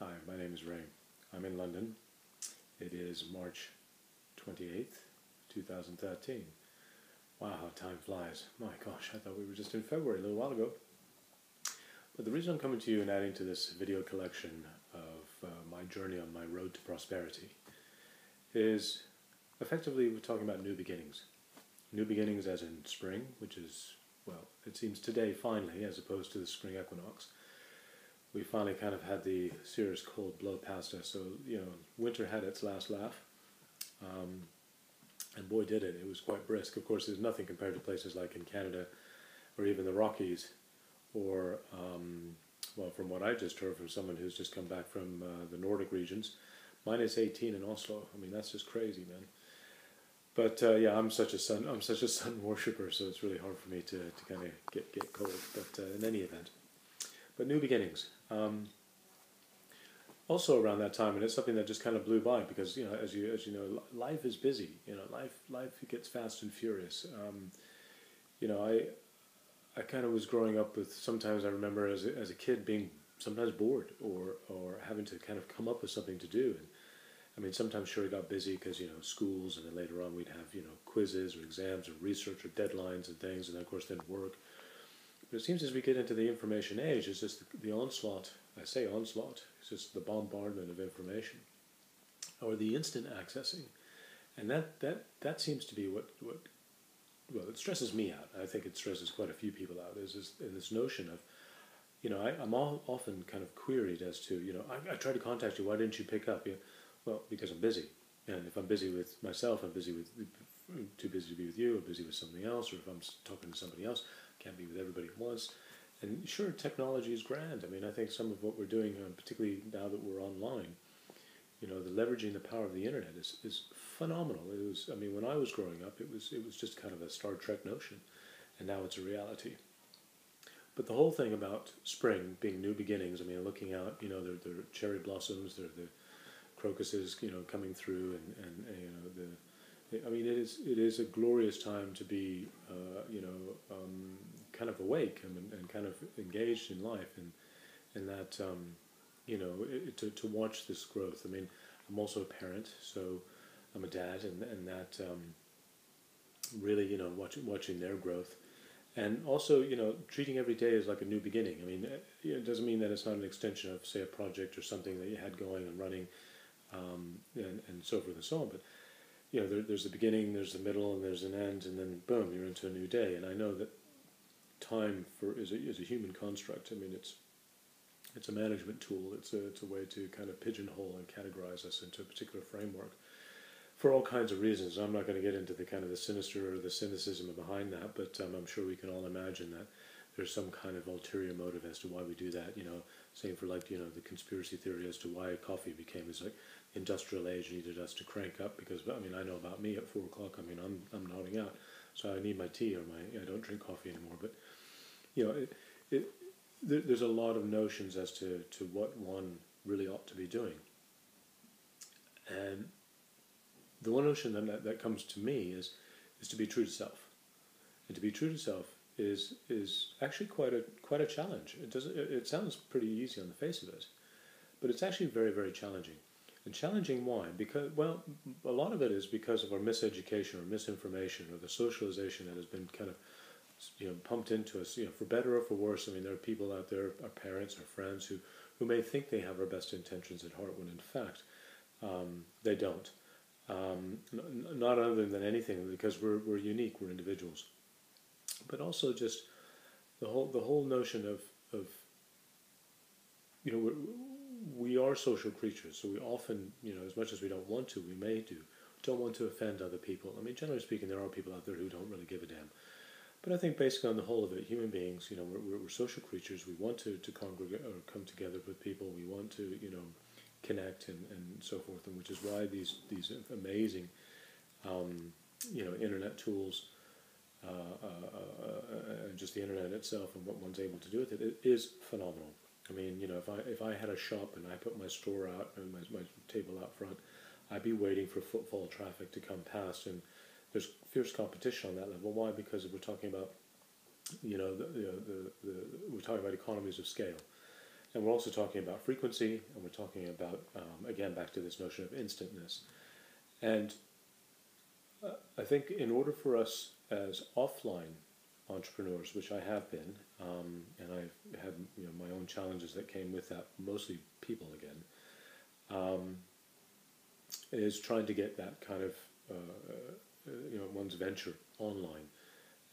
Hi, my name is Ray. I'm in London. It is March 28th, 2013. Wow, how time flies. My gosh, I thought we were just in February a little while ago. But the reason I'm coming to you and adding to this video collection of my journey on my road to prosperity is effectively we're talking about new beginnings. New beginnings as in spring, which is, well, it seems today finally, as opposed to the spring equinox. We finally kind of had the serious cold blow past us, so, winter had its last laugh. And boy did it, it was quite brisk. Of course, there's nothing compared to places like in Canada, or even the Rockies, or, well, from what I just heard from someone who's just come back from the Nordic regions, minus 18 in Oslo. I mean, that's just crazy, man. But yeah, I'm such a sun worshiper, so it's really hard for me to kind of get cold. But in any event, but new beginnings. Also around that time, and it's something that just kind of blew by because as you know, life is busy. Life gets fast and furious. I kind of was growing up with, sometimes I remember as a kid being sometimes bored or having to kind of come up with something to do. And I mean, sometimes sure it got busy because schools, and then later on we'd have quizzes or exams or research or deadlines and things, and then of course then work. But it seems as we get into the information age, it's just the onslaught. I say onslaught. It's just the bombardment of information, or the instant accessing, and that seems to be what well, it stresses me out. I think it stresses quite a few people out. Is this notion of, I'm often kind of queried as to, I tried to contact you. Why didn't you pick up? Well, because I'm busy, and if I'm busy with myself, I'm too busy to be with you, or busy with something else, or if I'm talking to somebody else, I can't be with everybody at once. And sure, technology is grand. I mean, I think some of what we're doing, particularly now that we're online, the leveraging the power of the internet is phenomenal. It was, I mean, when I was growing up, it was just kind of a Star Trek notion, and now it's a reality. But the whole thing about spring being new beginnings, I mean, looking out, there are cherry blossoms, there are the crocuses, coming through, I mean, it is a glorious time to be, kind of awake and kind of engaged in life, and that, to watch this growth. I mean, I'm also a parent, so I'm a dad, and that really, watching their growth, and also, treating every day as like a new beginning. I mean, it doesn't mean that it's not an extension of, say, a project or something that you had going and running, and so forth and so on, but there's the beginning, there's the middle, and there's an end, and then boom, you're into a new day. And I know that time is a human construct. I mean, it's a management tool. It's a way to kind of pigeonhole and categorize us into a particular framework for all kinds of reasons. I'm not going to get into the kind of the sinister or the cynicism behind that, but I'm sure we can all imagine that there's some kind of ulterior motive as to why we do that. Same for like, the conspiracy theory as to why coffee became this like industrial age needed us to crank up, because, I mean, I know about me at 4 o'clock, I mean, I'm nodding out, so I need my tea, or I don't drink coffee anymore, but, there's a lot of notions as to what one really ought to be doing. And the one notion that comes to me is to be true to self. And to be true to self is actually quite a challenge. It sounds pretty easy on the face of it, but it's actually very, very challenging. And challenging why? Because, well, a lot of it is because of our miseducation or misinformation or the socialization that has been kind of pumped into us, for better or for worse. I mean, there are people out there, our parents, our friends, who may think they have our best intentions at heart when in fact they don't. Not other than anything, because we're unique, we're individuals. But also just the whole notion of we are social creatures, so we often, as much as we don't want to, don't want to offend other people. I mean, generally speaking, there are people out there who don't really give a damn. But I think basically on the whole of it, human beings, we're social creatures. We want to congregate or come together with people. We want to, connect and so forth, and which is why these amazing, internet tools, just the internet itself and what one's able to do with it is phenomenal. I mean, if I had a shop and I put my store out and my table out front, I'd be waiting for footfall traffic to come past, and there's fierce competition on that level. Why? Because we're talking about, we're talking about economies of scale. And we're also talking about frequency, and we're talking about, again, back to this notion of instantness. And I think in order for us as offline entrepreneurs, which I have been, and I've had my own challenges that came with that, mostly people again, is trying to get that kind of one's venture online.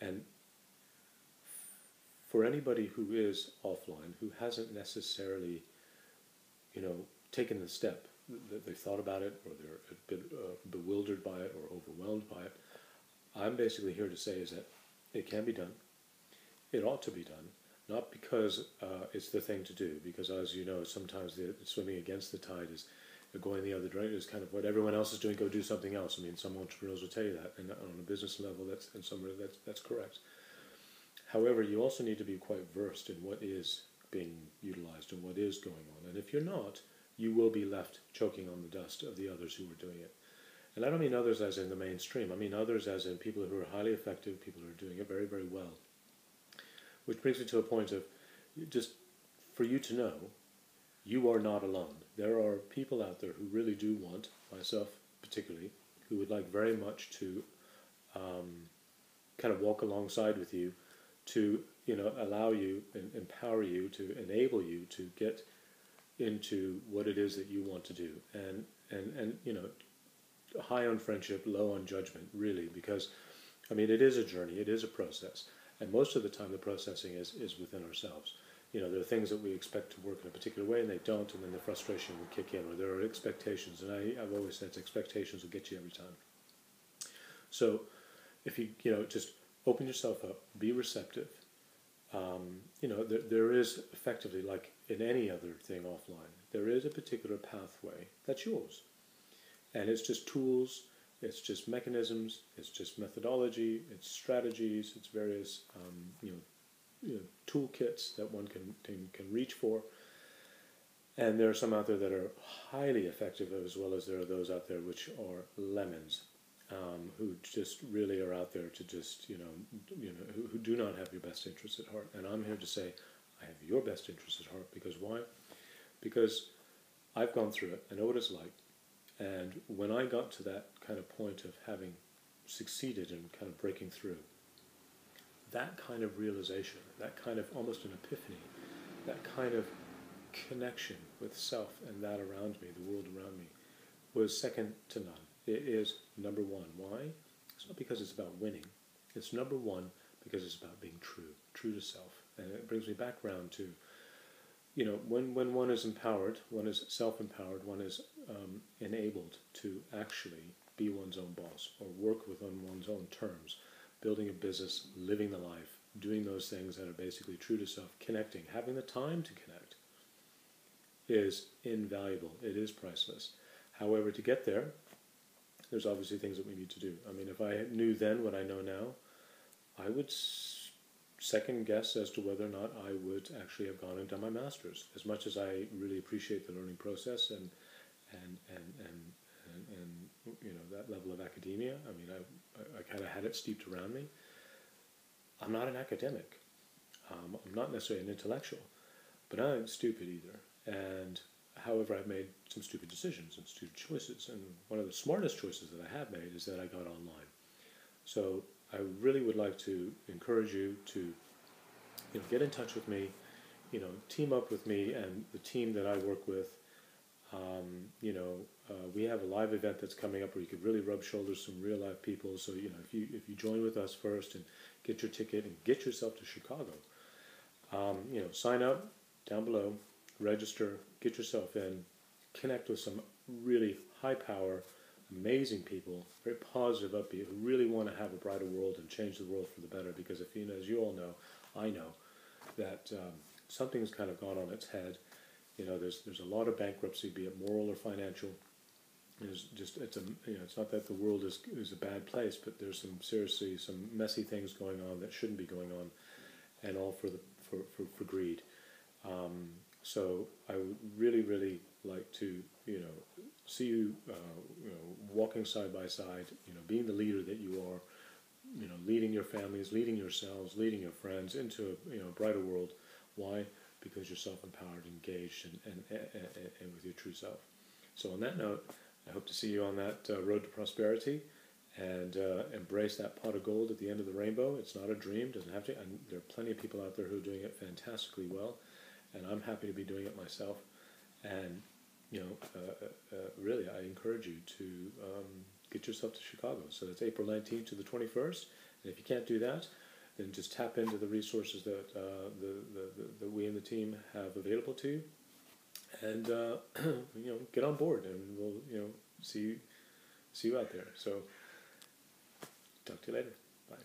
And for anybody who is offline, who hasn't necessarily taken the step, that they've thought about it, or they're a bit bewildered by it or overwhelmed by it, I'm basically here to say is that it can be done. It ought to be done, not because it's the thing to do, because as you know, sometimes the swimming against the tide is going the other direction, is kind of what everyone else is doing, go do something else. I mean, some entrepreneurs will tell you that, and on a business level, and somewhere that's correct. However, you also need to be quite versed in what is being utilized and what is going on. And if you're not, you will be left choking on the dust of the others who are doing it. And I don't mean others as in the mainstream. I mean others as in people who are highly effective, people who are doing it very, very well. Which brings me to a point of, just for you to know, you are not alone. There are people out there who really do want, myself particularly, who would like very much to kind of walk alongside with you, to allow you and empower you, to enable you to get into what it is that you want to do, and high on friendship, low on judgment, really, because I mean it is a journey, it is a process, and most of the time the processing is within ourselves. There are things that we expect to work in a particular way and they don't, and then the frustration will kick in, or there are expectations, and I've always said expectations will get you every time. So if you just open yourself up, be receptive. There is effectively, like in any other thing offline, there is a particular pathway that's yours. And it's just tools, it's just mechanisms, it's just methodology, it's strategies, it's various toolkits that one can reach for. And there are some out there that are highly effective, as well as there are those out there which are lemons. Who just really are out there to just, who do not have your best interests at heart. And I'm here to say, I have your best interests at heart, because why? Because I've gone through it, I know what it's like, and when I got to that kind of point of having succeeded in kind of breaking through, that kind of realization, that kind of almost an epiphany, that kind of connection with self and that around me, the world around me, was second to none. It is number one. Why? It's not because it's about winning. It's number one because it's about being true to self. And it brings me back around to, when one is empowered, one is self-empowered, one is enabled to actually be one's own boss, or work within one's own terms, building a business, living the life, doing those things that are basically true to self, connecting, having the time to connect, is invaluable. It is priceless. However, to get there, there's obviously things that we need to do. I mean, if I knew then what I know now, I would second guess as to whether or not I would actually have gone and done my master's. As much as I really appreciate the learning process and that level of academia, I mean, I kind of had it steeped around me. I'm not an academic. I'm not necessarily an intellectual, but I ain't stupid either. And however, I've made some stupid decisions and stupid choices, and one of the smartest choices that I have made is that I got online. So I really would like to encourage you to get in touch with me, team up with me and the team that I work with. We have a live event that's coming up where you could really rub shoulders with some real live people. So if you join with us first and get your ticket and get yourself to Chicago, sign up down below, register, get yourself in, connect with some really high power, amazing people, very positive, upbeat, who really want to have a brighter world and change the world for the better. Because as you all know, I know that something's kind of gone on its head. There's a lot of bankruptcy, be it moral or financial. It's not that the world is a bad place, but there's some messy things going on that shouldn't be going on, and all for greed. So I would really, really like to, see you, walking side by side, being the leader that you are, leading your families, leading yourselves, leading your friends into a brighter world. Why? because you're self-empowered, engaged, and with your true self. So on that note, I hope to see you on that road to prosperity, and embrace that pot of gold at the end of the rainbow. It's not a dream, doesn't have to, and there are plenty of people out there who are doing it fantastically well, and I'm happy to be doing it myself. And really, I encourage you to get yourself to Chicago. So that's April 19th to the 21st, and if you can't do that, then just tap into the resources that that we and the team have available to you, and get on board, and we'll see you out there. So talk to you later. Bye.